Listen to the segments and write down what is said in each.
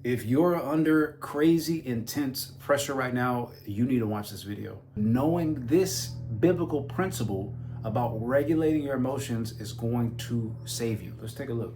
If you're under crazy intense pressure right now, you need to watch this video. Knowing this biblical principle about regulating your emotions is going to save you. Let's take a look.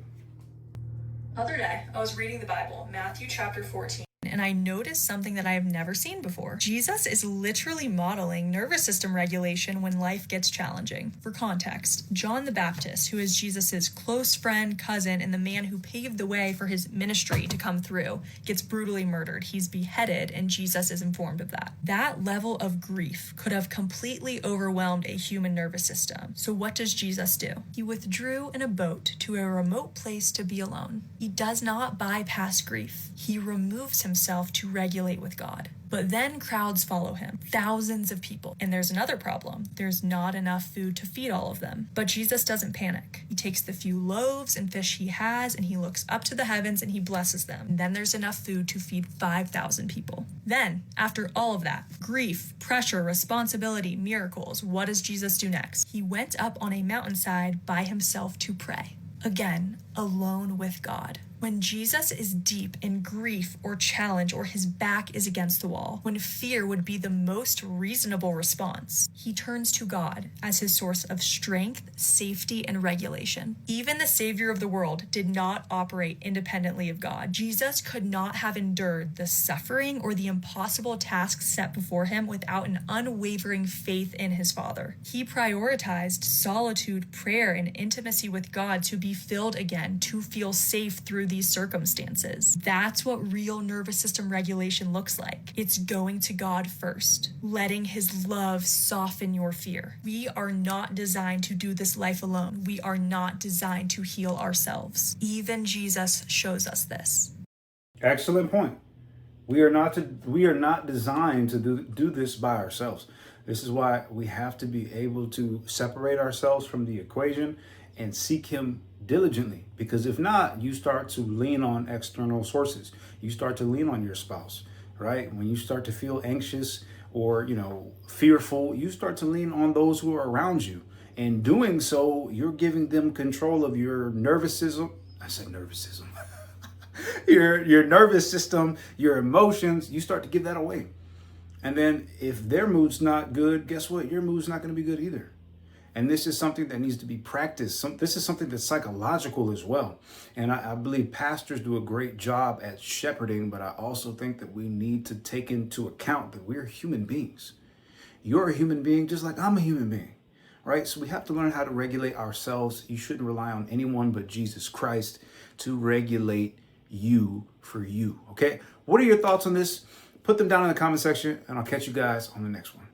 Other day, I was reading the Bible, Matthew chapter 14, and I noticed something that I have never seen before. Jesus is literally modeling nervous system regulation when life gets challenging. For context, John the Baptist, who is Jesus's close friend, cousin, and the man who paved the way for his ministry to come through, gets brutally murdered. He's beheaded, and Jesus is informed of that. That level of grief could have completely overwhelmed a human nervous system. So what does Jesus do? He withdrew in a boat to a remote place to be alone. He does not bypass grief. He removes himself to regulate with God. But then crowds follow him, thousands of people. And there's another problem. There's not enough food to feed all of them. But Jesus doesn't panic. He takes the few loaves and fish he has, and he looks up to the heavens and he blesses them. And then there's enough food to feed 5,000 people. Then, after all of that, grief, pressure, responsibility, miracles, what does Jesus do next? He went up on a mountainside by himself to pray. Again, alone with God. When Jesus is deep in grief or challenge or his back is against the wall, when fear would be the most reasonable response, he turns to God as his source of strength, safety, and regulation. Even the Savior of the world did not operate independently of God. Jesus could not have endured the suffering or the impossible tasks set before him without an unwavering faith in his Father. He prioritized solitude, prayer, and intimacy with God to be filled again, to feel safe through these circumstances. That's what real nervous system regulation looks like. It's going to God first, letting his love soften your fear. We are not designed to do this life alone. We are not designed to heal ourselves. Even Jesus shows us this. Excellent point. We are not designed to do this by ourselves. This is why we have to be able to separate ourselves from the equation and seek him diligently, because if not, you start to lean on external sources. You start to lean on your spouse, right? When you start to feel anxious or, fearful, you start to lean on those who are around you. In doing so, you're giving them control of your nervous system. I said nervous system. your nervous system, your emotions, you start to give that away. And then if their mood's not good, guess what? Your mood's not going to be good either. And this is something that needs to be practiced. This is something that's psychological as well. And I believe pastors do a great job at shepherding, but I also think that we need to take into account that we're human beings. You're a human being just like I'm a human being, right? So we have to learn how to regulate ourselves. You shouldn't rely on anyone but Jesus Christ to regulate you for you, okay? What are your thoughts on this? Put them down in the comment section, and I'll catch you guys on the next one.